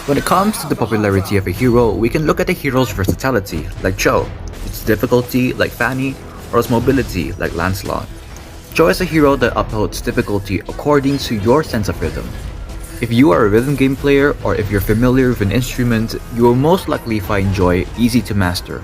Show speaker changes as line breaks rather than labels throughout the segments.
When it comes to the popularity of a hero, we can look at a hero's versatility, like Joe, its difficulty, like Fanny, or its mobility, like Lancelot. Joe is a hero that upholds difficulty according to your sense of rhythm. If you are a rhythm game player, or if you're familiar with an instrument, you will most likely find Joy easy to master.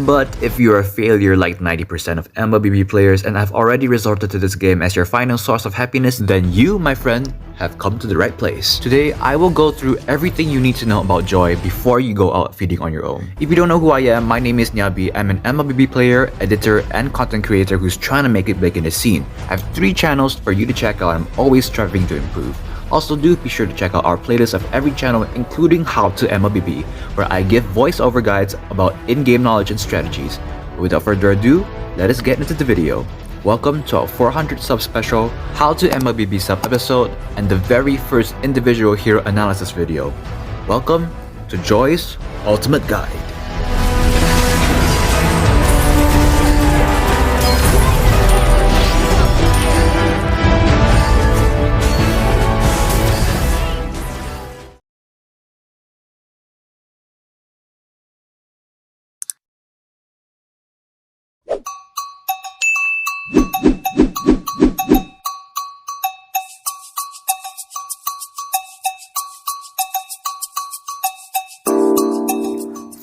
But if you're a failure like 90% of Mlbb players and have already resorted to this game as your final source of happiness, then you, my friend, have come to the right place. Today, I will go through everything you need to know about Joy before you go out feeding on your own. If you don't know who I am, my name is Nyabi. I'm an Mlbb player, editor, and content creator who's trying to make it big in the scene. I have 3 channels for you to check out. I'm always striving to improve. Also, do be sure to check out our playlist of every channel, including How to Mlbb, where I give voiceover guides about in-game knowledge and strategies. Without further ado, let us get into the video. Welcome to our 400 sub special, How to Mlbb sub episode, and the very first individual hero analysis video. Welcome to Joy's Ultimate Guide.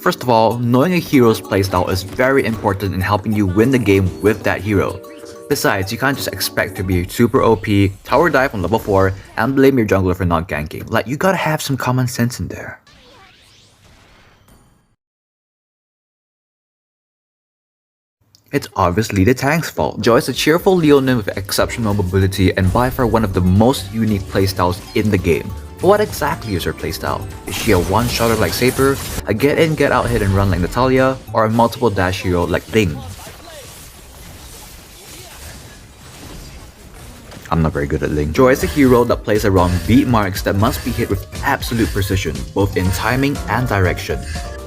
First of all, knowing a hero's playstyle is very important in helping you win the game with that hero. Besides, you can't just expect to be super OP, tower dive on level 4, and blame your jungler for not ganking. Like, you gotta have some common sense in there. It's obviously the tank's fault. Joy is a cheerful Leonin with exceptional mobility and by far one of the most unique playstyles in the game. But what exactly is her playstyle? Is she a one-shotter like Saber, a get-in, get-out hit and run like Natalia, or a multiple dash hero like Ling? I'm not very good at Ling. Joy is a hero that plays around beat marks that must be hit with absolute precision, both in timing and direction.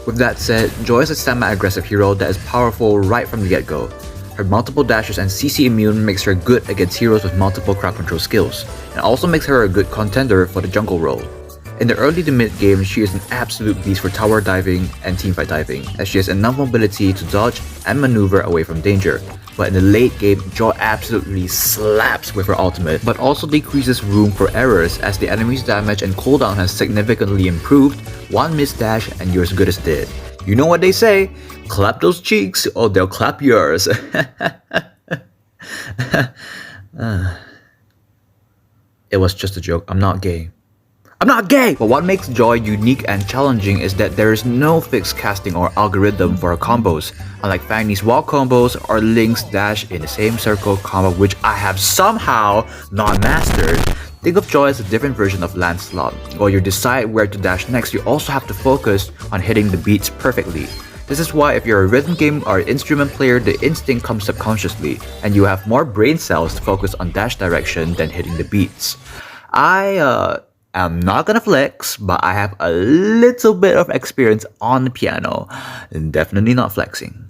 With that said, Joy is a semi-aggressive hero that is powerful right from the get-go. Her multiple dashes and CC immune makes her good against heroes with multiple crowd control skills, and also makes her a good contender for the jungle role. In the early to mid game, she is an absolute beast for tower diving and teamfight diving, as she has enough mobility to dodge and maneuver away from danger. But in the late game, Joy absolutely slaps with her ultimate, but also decreases room for errors as the enemy's damage and cooldown has significantly improved. One missed dash and you're as good as dead. You know what they say, clap those cheeks or they'll clap yours. It was just a joke, I'm not gay. I'm not gay! But what makes Joy unique and challenging is that there is no fixed casting or algorithm for her combos, unlike Fanny's wall combos or Link's dash in the same circle combo, which I have somehow not mastered. Think of Joy as a different version of Lancelot. While you decide where to dash next, you also have to focus on hitting the beats perfectly. This is why if you're a rhythm game or instrument player, the instinct comes subconsciously, and you have more brain cells to focus on dash direction than hitting the beats. I'm not gonna flex, but I have a little bit of experience on the piano, and definitely not flexing.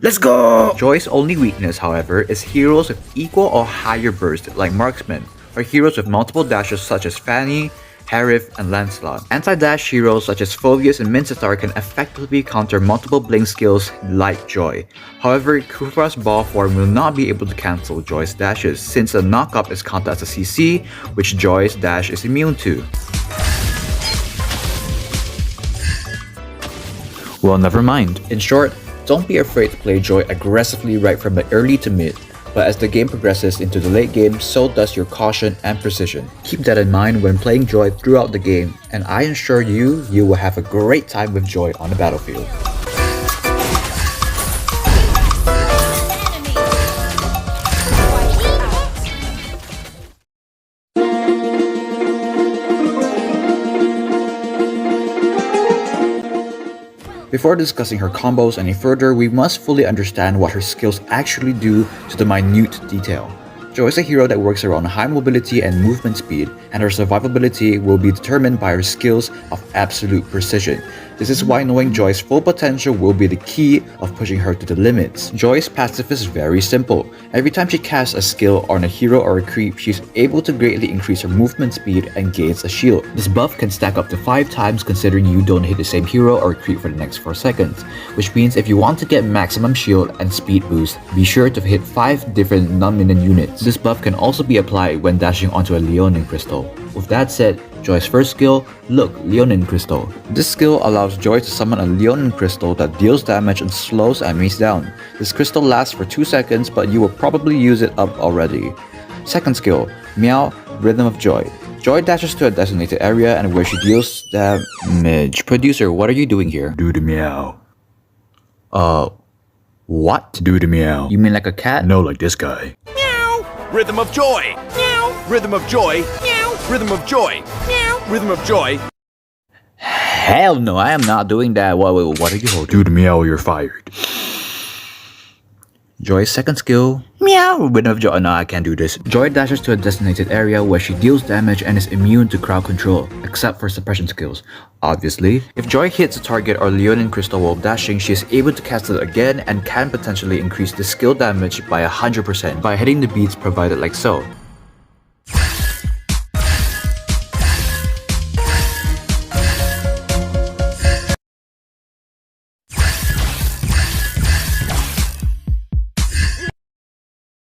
Let's go! Joy's only weakness, however, is heroes with equal or higher burst like Marksman, or heroes with multiple dashes such as Fanny, Harif, and Lancelot. Anti-dash heroes such as Phoveus and Mincetar can effectively counter multiple blink skills like Joy. However, Kufra's ball form will not be able to cancel Joy's dashes since a knockup is counted as a CC, which Joy's dash is immune to. Well, never mind. In short, don't be afraid to play Joy aggressively right from the early to mid. But as the game progresses into the late game, so does your caution and precision. Keep that in mind when playing Joy throughout the game, and I assure you, you will have a great time with Joy on the battlefield. Before discussing her combos any further, we must fully understand what her skills actually do to the minute detail. Joy is a hero that works around high mobility and movement speed, and her survivability will be determined by her skills of absolute precision. This is why knowing Joy's full potential will be the key of pushing her to the limits. Joy's passive is very simple. Every time she casts a skill on a hero or a creep, she's able to greatly increase her movement speed and gains a shield. This buff can stack up to 5 times considering you don't hit the same hero or creep for the next 4 seconds, which means if you want to get maximum shield and speed boost, be sure to hit 5 different non-minion units. This buff can also be applied when dashing onto a Leonin crystal. With that said, Joy's first skill, look, Leonin Crystal. This skill allows Joy to summon a Leonin Crystal that deals damage and slows enemies down. This crystal lasts for 2 seconds, but you will probably use it up already. Second skill, Meow, Rhythm of Joy. Joy dashes to a designated area and where she deals damage. Producer, what are you doing here?
Do the meow.
What?
Do the meow.
You mean like a cat?
No, like this guy.
Meow! Rhythm of joy! Meow! Rhythm of joy! Meow! Rhythm of joy! Meow! Rhythm of joy!
Hell no, I am not doing that. What are you holding?
Do the meow or you're fired.
Joy's second skill, Meow, Rhythm of Joy. No, I can't do this. Joy dashes to a designated area where she deals damage and is immune to crowd control, except for suppression skills. Obviously, if Joy hits a target or Leonin Crystal while dashing, she is able to cast it again and can potentially increase the skill damage by 100% by hitting the beats provided like so.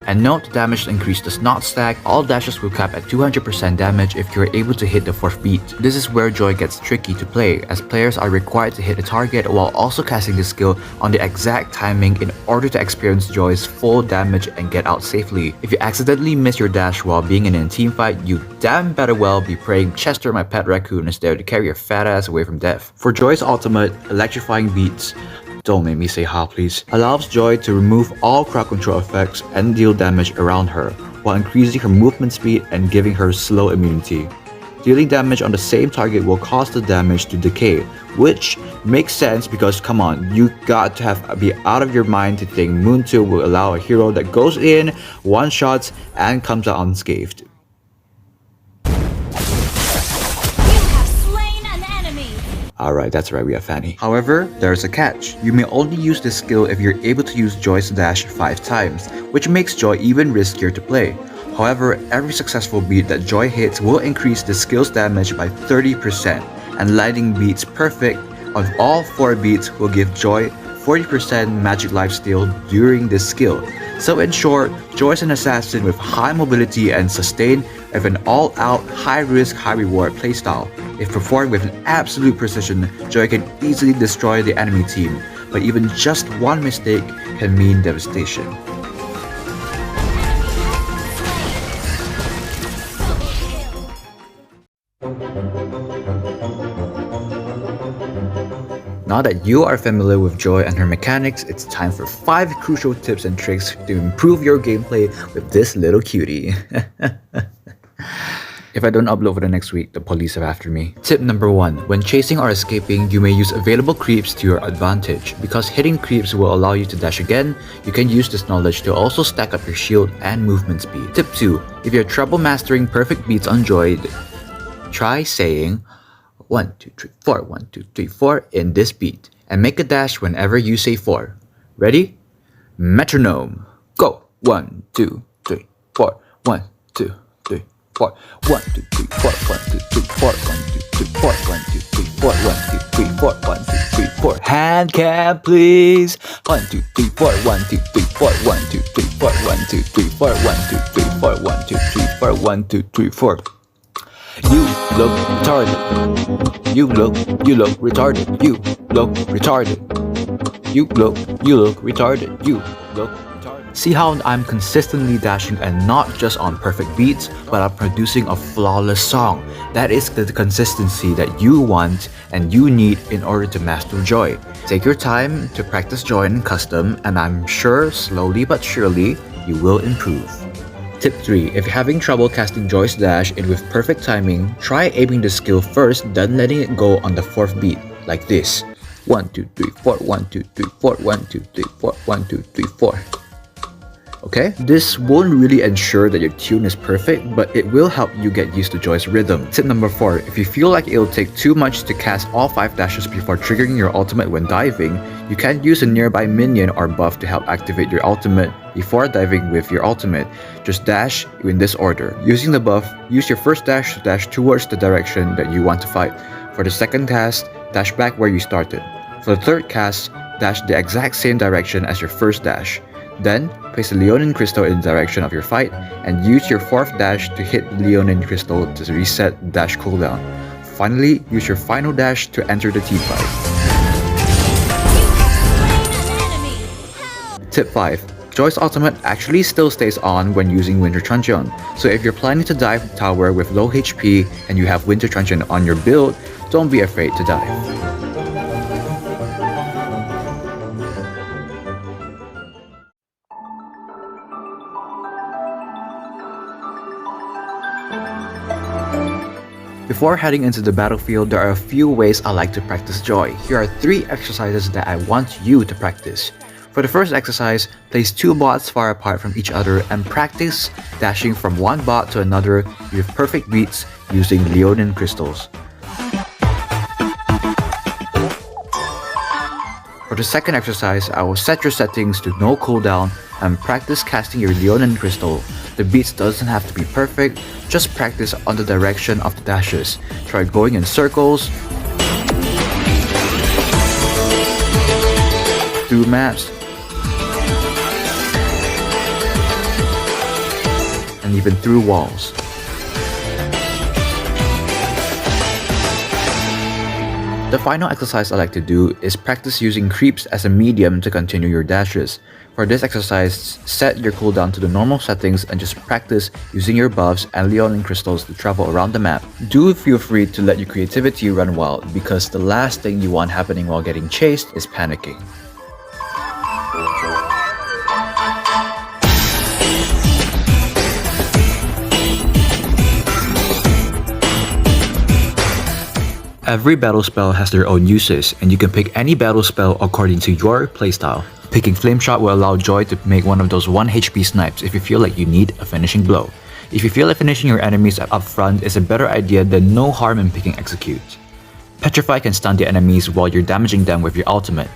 And note, the damage increase does not stack. All dashes will cap at 200% damage if you are able to hit the 4th beat. This is where Joy gets tricky to play, as players are required to hit a target while also casting the skill on the exact timing in order to experience Joy's full damage and get out safely. If you accidentally miss your dash while being in a team fight, you damn better well be praying Chester, my pet raccoon, is there to carry your fat ass away from death. For Joy's ultimate, Electrifying Beats, don't make me say ha please, allows Joy to remove all crowd control effects and deal damage around her, while increasing her movement speed and giving her slow immunity. Dealing damage on the same target will cause the damage to decay, which makes sense because come on, you got to be out of your mind to think Moontil will allow a hero that goes in, one-shots, and comes out unscathed. Alright, that's right, we have Fanny. However, there's a catch. You may only use this skill if you're able to use Joy's dash 5 times, which makes Joy even riskier to play. However, every successful beat that Joy hits will increase the skill's damage by 30%, and lighting beats perfect on all 4 beats will give Joy 40% magic lifesteal during this skill. So in short, Joy is an assassin with high mobility and sustain of an all-out, high-risk, high-reward playstyle. If performed with an absolute precision, Joy can easily destroy the enemy team, but even just one mistake can mean devastation. Now that you are familiar with Joy and her mechanics, it's time for 5 crucial tips and tricks to improve your gameplay with this little cutie. If I don't upload for the next week, the police are after me. Tip number 1. When chasing or escaping, you may use available creeps to your advantage. Because hitting creeps will allow you to dash again, you can use this knowledge to also stack up your shield and movement speed. Tip 2. If you're trouble mastering perfect beats on Joy, try saying 1, 2, 3, 4, 1, 2, 3, 4 in this beat, and make a dash whenever you say 4. Ready? Metronome. Go! 1, 2, 3, 4. 1, 2, 3, 4. 1, 2, 3, 4. 1, 2, 3, 4. 1, 2, 3, 4. 1, 2, 3, 4. 1, 2, 3, 4. 1, 2, 3, 4. Hand cam, please. 1, 2, 3, 4. 1, 2, 3, 4. 1, 2, 3, 4. 1, 2, 3, 4. 1, 2, 3, 4. 1, 2, 3, 4. 1, 2, 3, 4. You look retarded. You look retarded. You look retarded. You look retarded. You look retarded. See how I'm consistently dashing and not just on perfect beats, but I'm producing a flawless song. That is the consistency that you want and you need in order to master Joy. Take your time to practice Joy in custom, and I'm sure slowly but surely you will improve. Tip 3. If you're having trouble casting Joy's dash in with perfect timing, try aiming the skill first, then letting it go on the 4th beat, like this. 1, 2, 3, 4, 1, 2, 3, 4, 1, 2, 3, 4, 1, 2, 3, 4. okay? This won't really ensure that your tune is perfect, but it will help you get used to Joy's rhythm. Tip number 4, if you feel like it'll take too much to cast all 5 dashes before triggering your ultimate when diving, you can use a nearby minion or buff to help activate your ultimate before diving with your ultimate. Just dash in this order. Using the buff, use your first dash to dash towards the direction that you want to fight. For the second cast, dash back where you started. For the third cast, dash the exact same direction as your first dash. Then, place the Leonin Crystal in the direction of your fight, and use your fourth dash to hit the Leonin Crystal to reset dash cooldown. Finally, use your final dash to enter the team fight. Tip 5. Joy's ultimate actually still stays on when using Winter Truncheon, so if you're planning to dive the tower with low HP and you have Winter Truncheon on your build, don't be afraid to dive. Before heading into the battlefield, there are a few ways I like to practice Joy. Here are 3 exercises that I want you to practice. For the first exercise, place 2 bots far apart from each other and practice dashing from one bot to another with perfect beats using Leonin crystals. For the second exercise, I will set your settings to no cooldown and practice casting your Leonin crystal. The beats doesn't have to be perfect, just practice on the direction of the dashes. Try going in circles, through maps, and even through walls. The final exercise I like to do is practice using creeps as a medium to continue your dashes. For this exercise, set your cooldown to the normal settings and just practice using your buffs and Leonin crystals to travel around the map. Do feel free to let your creativity run wild, because the last thing you want happening while getting chased is panicking. Every battle spell has their own uses, and you can pick any battle spell according to your playstyle. Picking Flame Shot will allow Joy to make one of those 1 HP snipes if you feel like you need a finishing blow. If you feel like finishing your enemies up front is a better idea, then no harm in picking Execute. Petrify can stun the enemies while you're damaging them with your ultimate.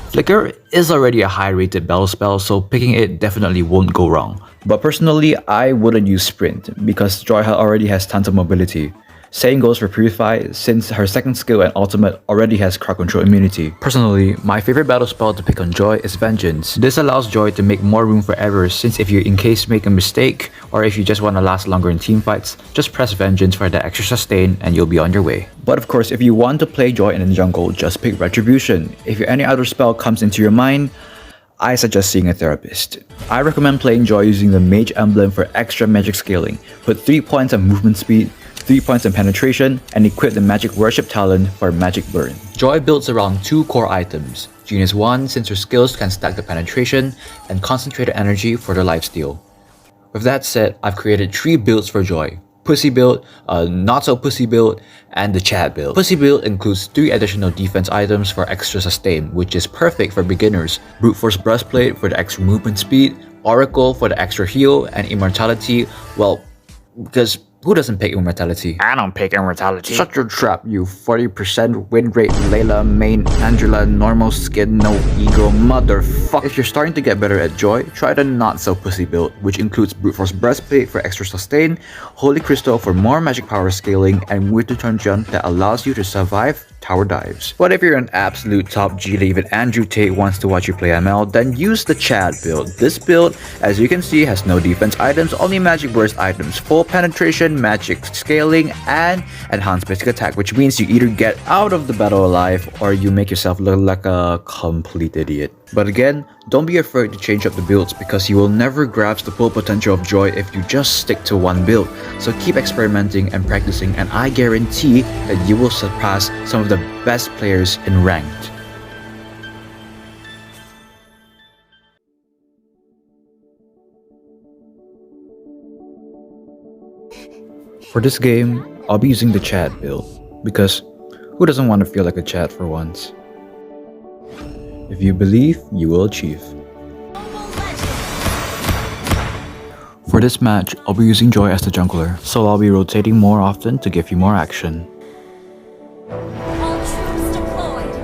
Flicker is already a high rated battle spell, so picking it definitely won't go wrong. But personally, I wouldn't use Sprint because Joy already has tons of mobility. Same goes for Purify, since her second skill and ultimate already has crowd control immunity. Personally, my favorite battle spell to pick on Joy is Vengeance. This allows Joy to make more room for errors, since if you in case make a mistake, or if you just want to last longer in teamfights, just press Vengeance for the extra sustain and you'll be on your way. But of course, if you want to play Joy in the jungle, just pick Retribution. If any other spell comes into your mind, I suggest seeing a therapist. I recommend playing Joy using the Mage Emblem for extra magic scaling. Put 3 points of movement speed, 3 points in penetration, and equip the Magic Worship talent for Magic Burn. Joy builds around 2 core items. Genius 1, since her skills can stack the penetration, and Concentrated Energy for the lifesteal. With that said, I've created 3 builds for Joy. Pussy build, a not so pussy build, and the Chad build. Pussy build includes 3 additional defense items for extra sustain, which is perfect for beginners. Brute Force Breastplate for the extra movement speed, Oracle for the extra heal, and Immortality, well, because who doesn't pick Immortality?
I don't pick Immortality.
Shut your trap, you 40% win rate Layla main Angela normal skin no ego motherfucker. If you're starting to get better at Joy, try the not so pussy build, which includes Brute Force Breastplate for extra sustain, Holy Crystal for more magic power scaling, and Winter Truncheon that allows you to survive tower dives. But if you're an absolute top G that even Andrew Tate wants to watch you play ML, then use the Chad build. This build, as you can see, has no defense items, only magic burst items, full penetration, magic scaling, and enhanced basic attack, which means you either get out of the battle alive or you make yourself look like a complete idiot. But again, don't be afraid to change up the builds, because you will never grasp the full potential of Joy if you just stick to one build. So keep experimenting and practicing, and I guarantee that you will surpass some of the best players in ranked. For this game, I'll be using the Chad build, because who doesn't want to feel like a Chad for once? If you believe, you will achieve. For this match, I'll be using Joy as the jungler, so I'll be rotating more often to give you more action.
All troops deployed.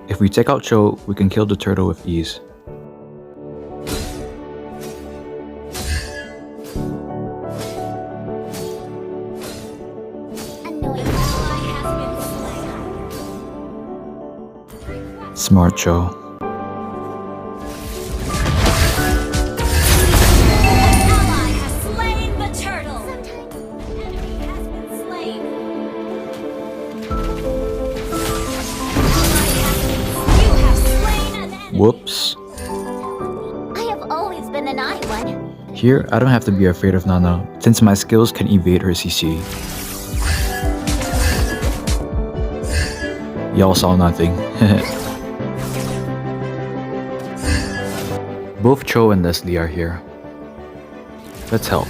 If we take out Cho, we can kill the turtle with ease. Smart Cho.
Ally has slain the turtle. Enemy has been slain. You have slain an enemy.
Whoops.
I have always been an eye one.
Here, I don't have to be afraid of Nana, since my skills can evade her CC. Y'all saw nothing. Both Cho and Leslie are here. Let's help.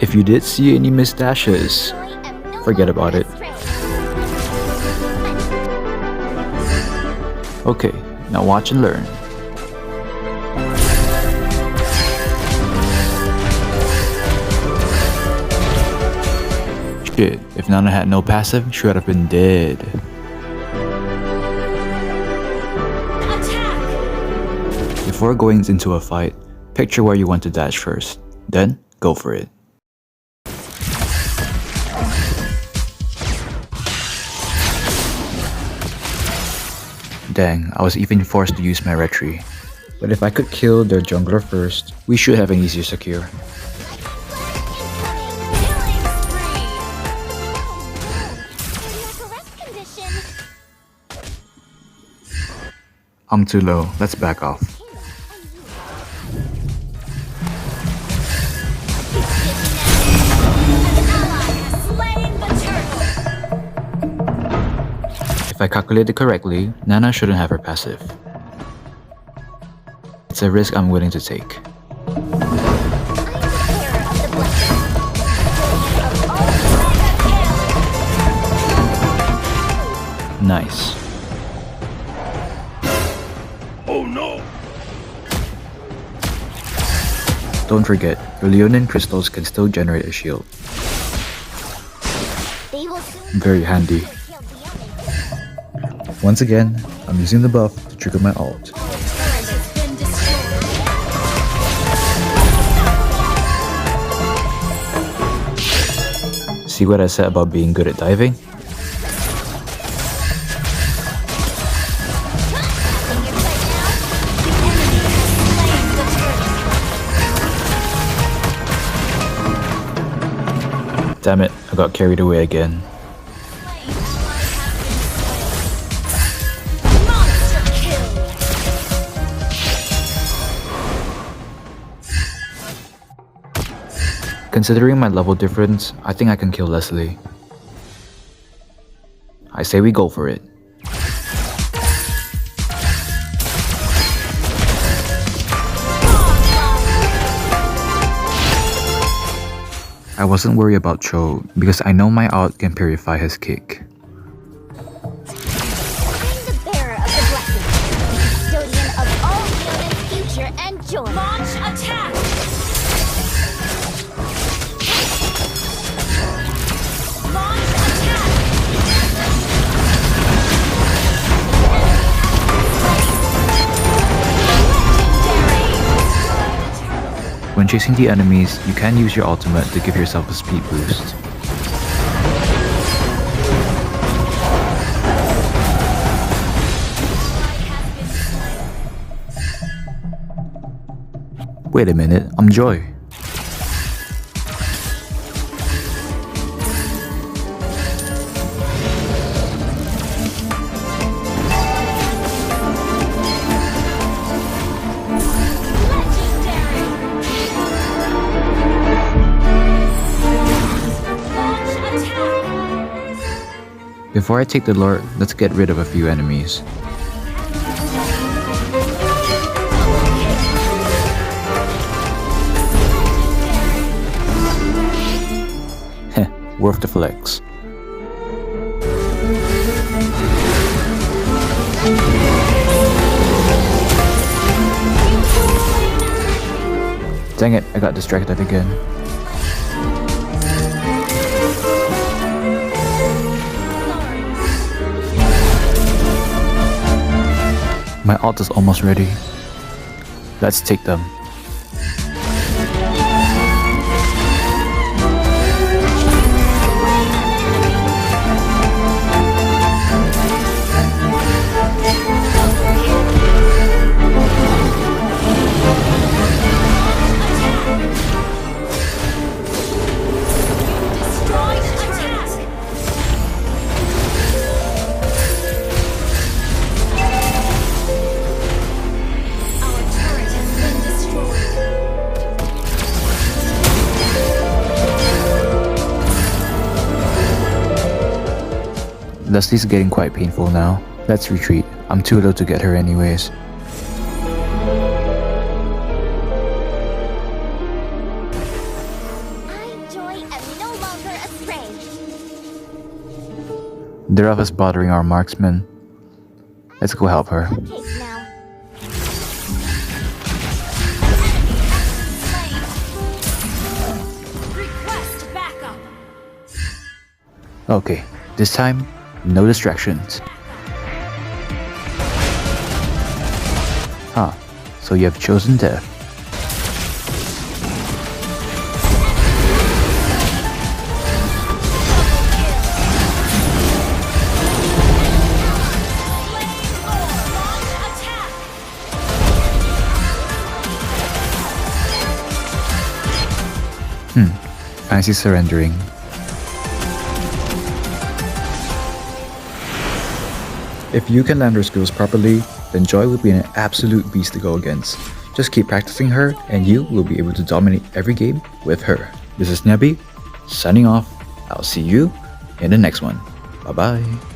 If you did see any missed dashes, forget about it. Okay, now watch and learn. Shit, if Nana had no passive, she would have been dead.
Attack!
Before going into a fight, picture where you want to dash first, then go for it. Dang, I was even forced to use my retry. But if I could kill their jungler first, we should have an easier secure. I'm too low, let's back off. If I calculated correctly, Nana shouldn't have her passive. It's a risk I'm willing to take. Nice.
Oh no!
Don't forget, your Leonin crystals can still generate a shield. Very handy. Once again, I'm using the buff to trigger my ult. See what I said about being good at diving? Damn it, I got carried away again. Considering my level difference, I think I can kill Leslie. I say we go for it. I wasn't worried about Cho because I know my ult can purify his kick.
I'm the bearer of the blessing, custodian of all Leon's future and joy. Launch attack! Launch attack! Legendary!
When chasing the enemies, you can use your ultimate to give yourself a speed boost. Wait a minute, I'm Joy. Before I take the lure, let's get rid of a few enemies. worth the flex. Dang it, I got distracted again. My ult is almost ready. Let's take them. Leslie's getting quite painful now. Let's retreat. I'm too low to get her anyways.
Joy am no longer astray.
They're of us bothering our marksman. Let's go help her.
Cupcakes now.
Request backup.
Okay, this time, no distractions. Ah, so you have chosen death. Fancy surrendering. If you can land her skills properly, then Joy will be an absolute beast to go against. Just keep practicing her and you will be able to dominate every game with her. This is Nyabi, signing off. I'll see you in the next one. Bye bye.